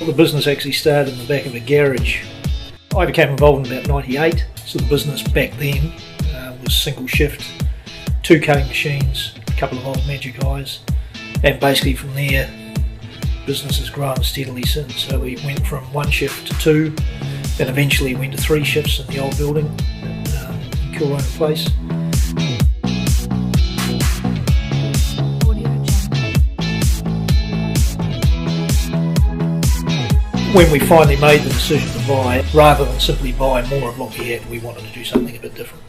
Well, the business actually started in the back of a garage. I became involved in about '98, so the business back then was single shift, 2 cutting machines, a couple of old magic eyes, and basically from there business has grown steadily since. So we went from 1 shift to 2, then eventually went to 3 shifts in the old building in Kilrona Place. When we finally made the decision to buy, rather than simply buy more of what we had, we wanted to do something a bit different.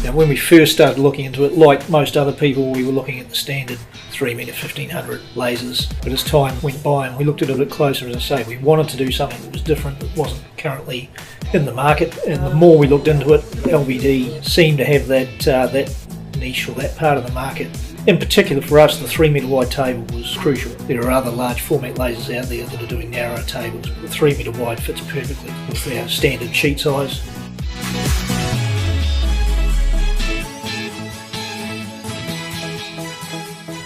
Now, when we first started looking into it, like most other people, we were looking at the standard 3m 1500 lasers, but as time went by and we looked at it a bit closer, as I say, we wanted to do something that was different, that wasn't currently in the market, and the more we looked into it, LVD seemed to have that niche, or that part of the market. In particular for us, the 3m wide table was crucial. There are other large format lasers out there that are doing narrow tables, but the 3m wide fits perfectly with our standard sheet size.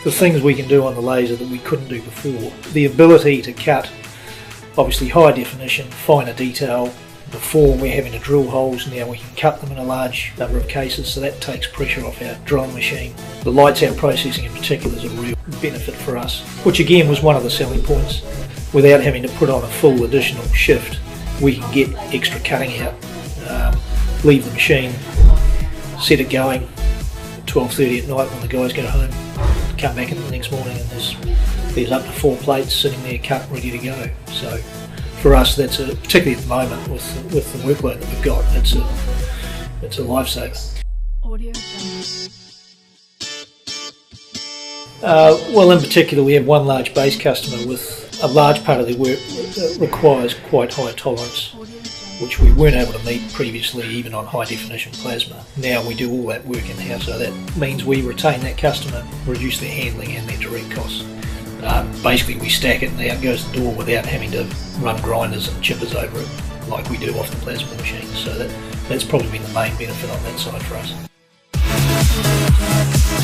The things we can do on the laser that we couldn't do before. The ability to cut, obviously high definition, finer detail. Before we're having to drill holes, now we can cut them in a large number of cases, so that takes pressure off our drilling machine. The lights out processing in particular is a real benefit for us, which again was one of the selling points. Without having to put on a full additional shift, we can get extra cutting out, leave the machine, set it going at 12:30 at night when the guys go home, come back in the next morning and there's up to 4 plates sitting there cut ready to go. So for us, that's particularly at the moment with the workload that we've got, it's a lifesaver. Well, in particular, we have one large base customer with a large part of their work that requires quite high tolerance, which we weren't able to meet previously, even on high definition plasma. Now we do all that work in-house, so that means we retain that customer, reduce their handling and their direct costs. Basically we stack it and out goes the door without having to run grinders and chippers over it like we do off the plasma machines. So that's probably been the main benefit on that side for us.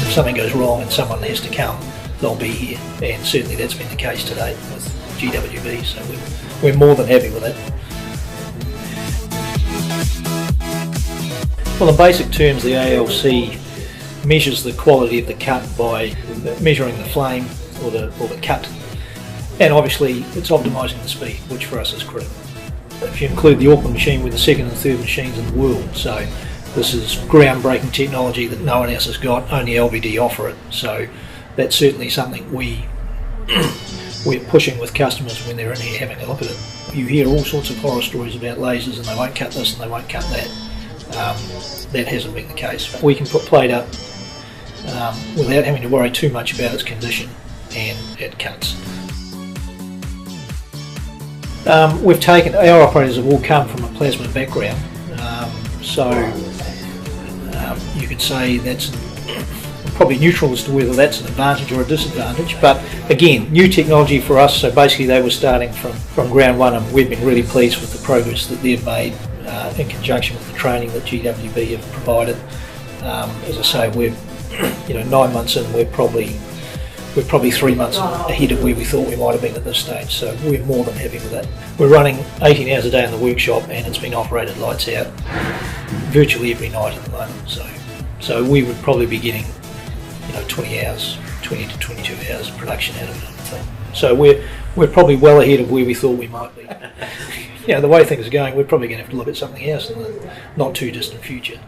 If something goes wrong and someone has to come, they'll be here, and certainly that's been the case to date with GWB, so we're more than happy with that. Well, in basic terms, the ALC measures the quality of the cut by measuring the flame or the cut, and obviously it's optimising the speed, which for us is critical. If you include the Auckland machine, we're the 2nd and 3rd machines in the world, so this is groundbreaking technology that no one else has got, only LVD offer it, so that's certainly something we're pushing with customers when they're in here having a look at it. You hear all sorts of horror stories about lasers and they won't cut this and they won't cut that. That hasn't been the case. We can put plate up without having to worry too much about its condition, and it cuts. Our operators have all come from a plasma background, so you could say that's probably neutral as to whether that's an advantage or a disadvantage, but again, new technology for us, so basically they were starting from ground one, and we've been really pleased with the progress that they've made in conjunction with the training that GWB have provided. As I say, we're 9 months in, we're probably 3 months ahead of where we thought we might have been at this stage, so we're more than happy with that. We're running 18 hours a day in the workshop, and it's been operated lights out virtually every night at the moment, so we would probably be getting 20 to 22 hours of production out of it, I think. So we're probably well ahead of where we thought we might be. The way things are going, we're probably going to have to look at something else in the not too distant future.